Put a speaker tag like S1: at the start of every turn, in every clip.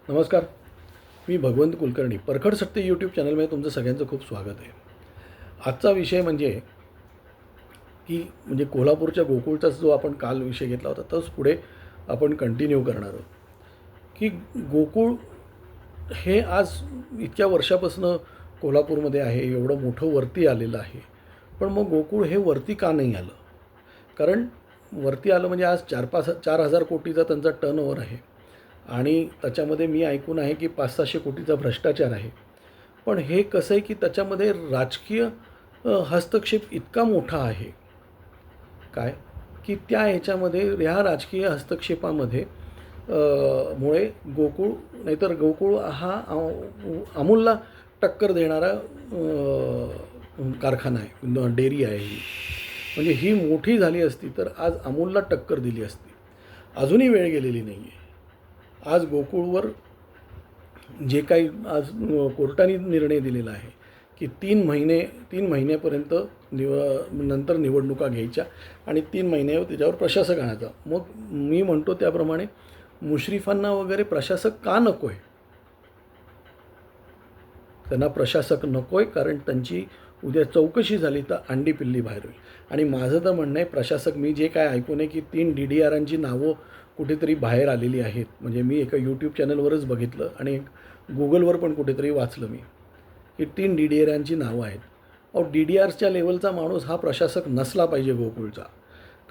S1: नमस्कार. मी भगवंत कुलकर्णी. परखड सत्य यूट्यूब चॅनलमध्ये तुमचं सगळ्यांचं खूप स्वागत आहे. आजचा विषय म्हणजे कोल्हापूरच्या गोकुळचाच जो आपण काल विषय घेतला होता तोच पुढे आपण कंटिन्यू करणार आहोत. की गोकुळ हे आज इतक्या वर्षापासून कोल्हापूरमध्ये आहे, एवढं मोठं वरती आलेलं आहे. पण मग गोकुळ हे वरती का नाही आलं? कारण वरती आलं म्हणजे आज 4,000 कोटीचा त्यांचा टर्नओव्हर आहे आणि त्याच्यामध्ये मी ऐकून आहे की 500-600 कोटीचा भ्रष्टाचार आहे. पण हे कसं आहे की त्याच्यामध्ये राजकीय हस्तक्षेप इतका मोठा आहे काय की त्या ह्याच्यामध्ये ह्या राजकीय हस्तक्षेपामध्ये मुळे गोकुळ नाहीतर गोकुळ हा अमूलला टक्कर देणारा कारखाना आहे, डेअरी आहे ही. म्हणजे ही मोठी झाली असती तर आज अमूलला टक्कर दिली असती. अजूनही वेळ गेलेली नाही आहे. आज गोकुळवर जे काही आज कोर्टाने निर्णय दिलेला आहे की 3 महिन्यापर्यंत नंतर निवडणुका घ्यायच्या आणि 3 महिन्यावर त्याच्यावर प्रशासक आणायचा. मग मी म्हणतो त्याप्रमाणे मुश्रीफांना वगैरे प्रशासक का नको आहे? त्यांना प्रशासक नको आहे कारण त्यांची उद्या चौकशी झाली तर अंडी पिल्ली बाहेर होईल. आणि माझं तर म्हणणं आहे प्रशासक, मी जे काय ऐकून आहे की 3 DDRांची नावं कुठेतरी बाहेर आलेली आहेत. म्हणजे मी एका यूट्यूब चॅनलवरच बघितलं आणि गुगलवर पण कुठेतरी वाचलं मी की 3 DDRांची नावं आहेत. DDRच्या लेवलचा माणूस हा प्रशासक नसला पाहिजे गोकुळचा.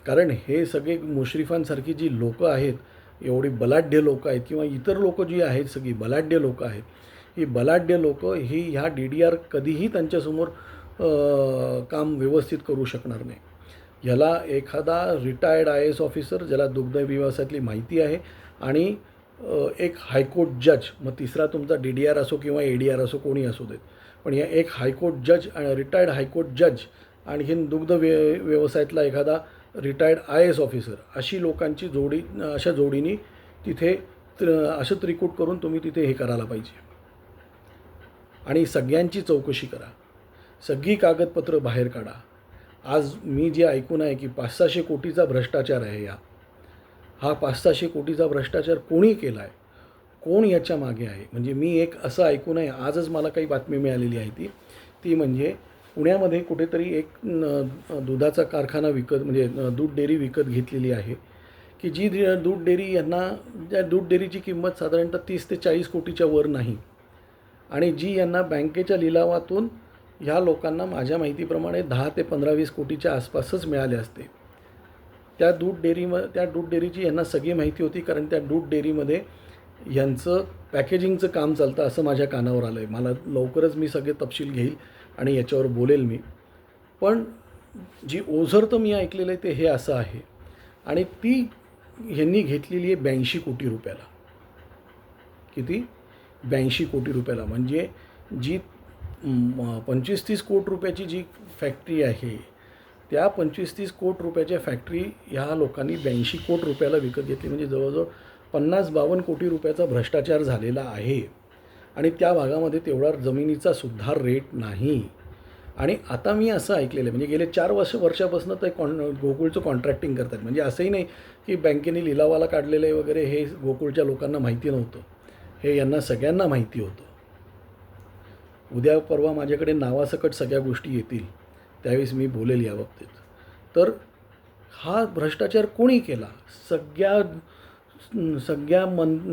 S1: कारण हे सगळे मुश्रीफांसारखी जी लोकं आहेत, एवढी बलाढ्य लोकं आहेत किंवा इतर लोकं जी आहेत सगळी बलाढ्य लोकं आहेत, ही बलाढ्य लोकं ही ह्या DDR कधीही त्यांच्यासमोर काम व्यवस्थित करू शकणार नाही. ह्याला एखादा रिटायर्ड IAS ऑफिसर ज्याला दुग्ध व्यवसायातली माहिती आहे आणि एक हायकोर्ट जज, मग तिसरा तुमचा DDR असो किंवा ADR असो कोणी असू देत, पण या एक हायकोर्ट जज आणि रिटायर्ड हायकोर्ट जज आणखीन दुग्ध व्यवसायातला एखादा रिटायर्ड IAS ऑफिसर, अशी लोकांची जोडी, अशा जोडीने तिथे असं त्रिकूट करून तुम्ही तिथे हे करायला पाहिजे आणि सगळ्यांची चौकशी करा, सगळी कागदपत्र बाहेर काढा. आज मी जे ऐकून आहे की 500-600 कोटीचा भ्रष्टाचार आहे. हा 500-600 कोटीचा भ्रष्टाचार कोणी केला आहे, कोण याच्या मागे आहे? म्हणजे मी एक असं ऐकून आहे, आजच मला काही बातमी मिळालेली आहे ती म्हणजे पुण्यामध्ये कुठेतरी एक दुधाचा कारखाना म्हणजे दूध डेअरी विकत घेतलेली आहे की जी दूध डेअरी यांना, त्या दूध डेअरीची किंमत साधारणतः 30 ते 40 कोटीच्या वर नाही आणि जी यांना बँकेच्या लिलावातून ह्या लोकांना माझ्या माहितीप्रमाणे 10 ते 15-20 कोटीच्या आसपासच मिळाले असते. त्या दूध डेअरीची यांना सगळी माहिती होती कारण त्या दूध डेअरीमध्ये यांचं पॅकेजिंगचं काम चालतं असं माझ्या कानावर आलं आहे. मला लवकरच मी सगळे तपशील घेईल आणि याच्यावर बोलेल मी. पण जी ओझर तर मी ऐकलेलं आहे ते हे असं आहे आणि ती ह्यांनी घेतलेली आहे 82 कोटी रुपयाला. किती? 82 कोटी रुपयाला. म्हणजे जी 25-30 कोटी रुपयाची जी फॅक्टरी आहे, त्या 25-30 कोटी रुपयाच्या फॅक्टरी ह्या लोकांनी 82 कोटी रुपयाला विकत घेतली. म्हणजे जवळजवळ 50-52 कोटी रुपयाचा भ्रष्टाचार झालेला आहे आणि त्या भागामध्ये तेवढा जमिनीचा सुद्धा रेट नाही. आणि आता मी असं ऐकलेलं आहे, म्हणजे गेले 4 वर्षापासून ते गोकुळचं कॉन्ट्रॅक्टिंग करतात. म्हणजे असंही नाही की बँकेने लिलावाला काढलेलं आहे वगैरे, हे गोकुळच्या लोकांना माहिती नव्हतं, हे यांना सगळ्यांना माहिती होतं. उद्या परवा माझ्याकडे नावासकट सगळ्या गोष्टी येतील, त्यावेळेस मी बोलेल या बाबतीत. तर हा भ्रष्टाचार कोणी केला? सगळ्या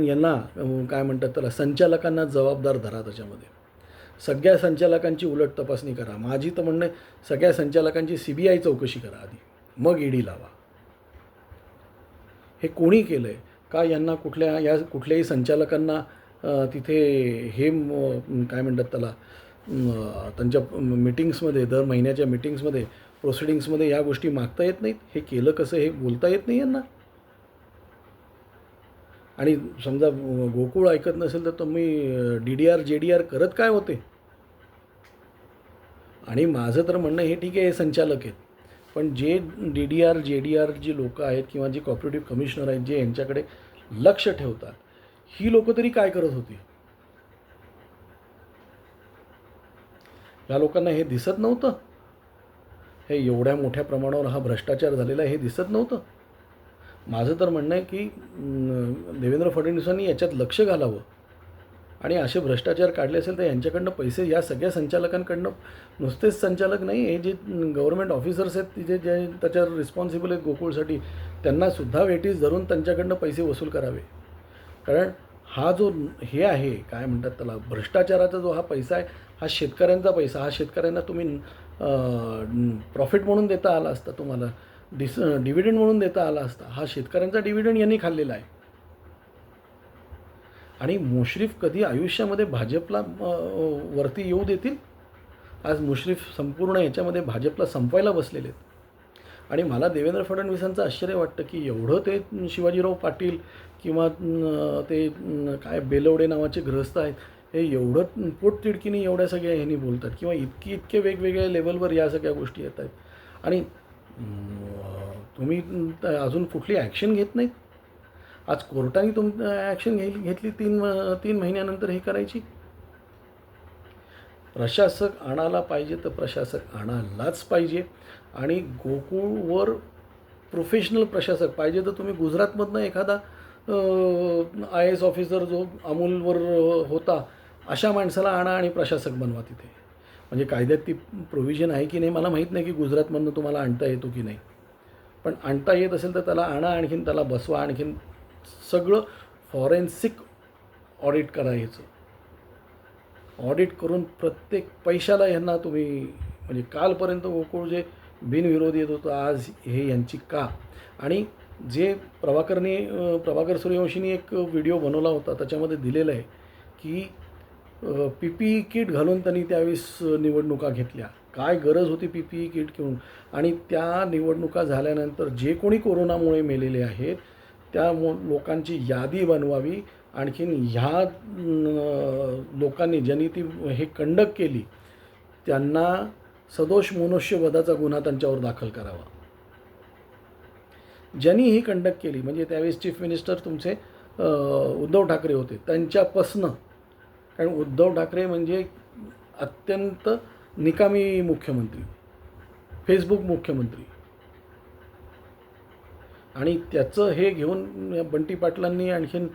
S1: यांना काय म्हणतात त्याला, संचालकांना जबाबदार धरा. त्याच्यामध्ये सगळ्या संचालकांची उलट तपासणी करा. माझी तर म्हणणं सगळ्या संचालकांची CBI चौकशी करा आधी, मग ED लावा. हे कोणी केलं आहे का? यांना कुठल्याही संचालकांना तिथे हे काय म्हणतात त्याला, त्यांच्या मीटिंग्समध्ये, दर महिन्याच्या मीटिंग्समध्ये, प्रोसिडिंग्समध्ये या गोष्टी मागता येत नाहीत? हे केलं कसं हे बोलता येत नाही यांना? आणि समजा गोकुळ ऐकत नसेल तर तुम्ही DDR JDR करत काय होते? आणि माझं तर म्हणणं हे ठीक आहे, हे संचालक आहेत, पण जे DDR JDR जी लोकं आहेत किंवा जे कॉपरेटिव्ह कमिशनर आहेत, जे यांच्याकडे लक्ष ठेवतात, ही लोकं तरी काय करत होती? या लोकांना हे दिसत नव्हतं? हे एवढ्या मोठ्या प्रमाणावर हा भ्रष्टाचार झालेला आहे हे दिसत नव्हतं? माझं तर म्हणणं आहे की देवेंद्र फडणवीसांनी याच्यात लक्ष घालावं आणि असे भ्रष्टाचार काढले असेल तर यांच्याकडनं पैसे या सगळ्या संचालकांकडनं, नुसतेच संचालक नाही, हे जे गव्हर्नमेंट ऑफिसर्स आहेत तिथे जे त्याच्यावर रिस्पॉन्सिबल आहेत गोकुळसाठी, त्यांनासुद्धा वेटीस धरून त्यांच्याकडनं पैसे वसूल करावे. कारण हा जो हे आहे काय म्हणतात त्याला, भ्रष्टाचाराचा जो हा पैसा आहे, हा शेतकऱ्यांचा पैसा, हा शेतकऱ्यांना तुम्ही प्रॉफिट म्हणून देता आला असता, तुम्हाला डिव्हिडंड म्हणून देता आला असता. हा शेतकऱ्यांचा डिव्हिडंड यांनी खाल्लेला आहे. आणि मुश्रीफ कधी आयुष्यामध्ये भाजपला वरती येऊ देतील? आज मुश्रीफ संपूर्ण याच्यामध्ये भाजपला संपवायला बसलेले आहेत. आणि मला देवेंद्र फडणवीसांचं आश्चर्य वाटतं की एवढं ते शिवाजीराव पाटील किंवा ते काय बेलवडे नावाचे गृहस्थ आहेत, हे एवढं पोटतिडकीने एवढ्या सगळ्या ह्यांनी बोलतात किंवा इतके वेगवेगळ्या लेवलवर या सगळ्या गोष्टी येत आहेत. आणि तुम्ही अजून कुठली ॲक्शन घेत नाहीत. आज कोर्टाने ॲक्शन घेतली 3 महिन्यानंतर हे करायची. प्रशासक आणायला पाहिजे तर प्रशासक आणायलाच पाहिजे. आणि गोकुळवर प्रोफेशनल प्रशासक पाहिजे तर तुम्ही गुजरातमधनं एखादा IAS ऑफिसर जो अमूलवर होता अशा माणसाला आणा आणि प्रशासक बनवा तिथे. म्हणजे कायद्यात ती प्रोव्हिजन आहे की नाही मला माहीत नाही की गुजरातमधनं तुम्हाला आणता येतो की नाही, पण आणता येत असेल तर त्याला आणा, आणखीन त्याला बसवा, आणखीन सगळं फॉरेन्सिक ऑडिट करायचं. ऑडिट करून प्रत्येक पैशाला यांना तुम्ही, म्हणजे कालपर्यंत गोकुळ जे बिनविरोध येत होतं, आज हे यांची का. आणि जे प्रभाकर सूर्यवंशींनी एक व्हिडिओ बनवला होता त्याच्यामध्ये दिलेलं आहे की PPE किट घालून त्यांनी त्यावेळेस निवडणुका घेतल्या. काय गरज होती PPE किट घेऊन. आणि त्या निवडणुका झाल्यानंतर जे कोणी कोरोनामुळे मेलेले आहेत त्या लोकांची यादी बनवावी. आणखीन ह्या लोकांनी ज्यांनी ती हे कंडक्ट केली त्यांना सदोष मनुष्यवधाचा गुन्हा त्यांच्यावर दाखल करावा. ज्यांनी ही कंडक्ट केली म्हणजे त्यावेळेस चीफ मिनिस्टर तुमचे उद्धव ठाकरे होते, त्यांच्यापासनं. कारण उद्धव ठाकरे म्हणजे अत्यंत निकामी मुख्यमंत्री, फेसबुक मुख्यमंत्री. आणि त्याचं हे घेऊन बंटी पाटलांनी आणखीन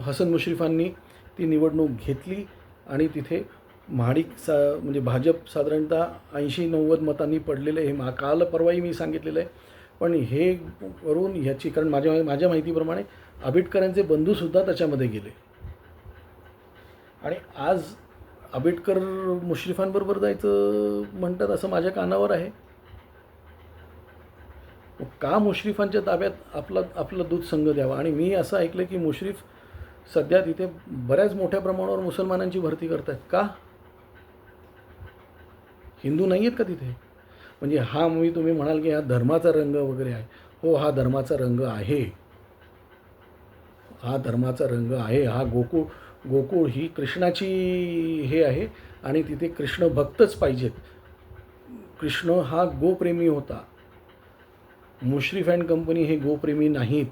S1: हसन मुश्रीफांनी ती निवडणूक घेतली आणि तिथे महाडिक म्हणजे भाजप साधारणतः 80-90 मतांनी पडलेलं आहे. हे काल परवाही मी सांगितलेलं आहे. पण हे करून ह्याची, कारण माझ्या माहितीप्रमाणे आंबेडकरांचे बंधूसुद्धा त्याच्यामध्ये गेले. आणि आज आंबेडकर मुश्रीफांबरोबर जायचं म्हणतात असं माझ्या कानावर आहे. का मुश्रीफांच्या ताब्यात आपलं दूध संघ द्यावा. आणि मी असं ऐकलं की मुश्रीफ सध्या तिथे बऱ्याच मोठ्या प्रमाणावर मुसलमानांची भरती करत आहेत. का? हिंदू नाही आहेत का तिथे? म्हणजे हा तुम्ही म्हणाल की हा धर्माचा रंग वगैरे आहे. हो, हा धर्माचा रंग आहे. हा धर्माचा रंग आहे. हा गोकुळ ही कृष्णाची हे आहे आणि तिथे कृष्ण भक्तच पाहिजेत. कृष्ण हा गोप्रेमी होता. मुश्रीफ अँड कंपनी हे गोप्रेमी नाहीत.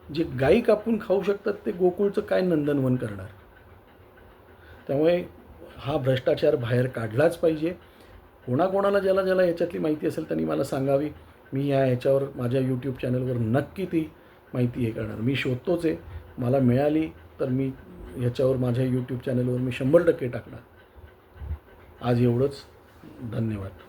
S1: जे गाई कापून खाऊ शकतात ते गोकुळचं काय नंदनवन करणार. त्यामुळे हा भ्रष्टाचार बाहेर काढलाच पाहिजे. कोणाकोणाला ज्याला याच्यातली माहिती असेल त्यांनी मला सांगावी. मी ह्याच्यावर माझ्या यूट्यूब चॅनलवर नक्की ती माहिती हे करणार. मी शोधतोच आहे. मला मिळाली तर मी ह्याच्यावर माझ्या यूट्यूब चॅनलवर मी 100% टाकणार. आज एवढंच. धन्यवाद.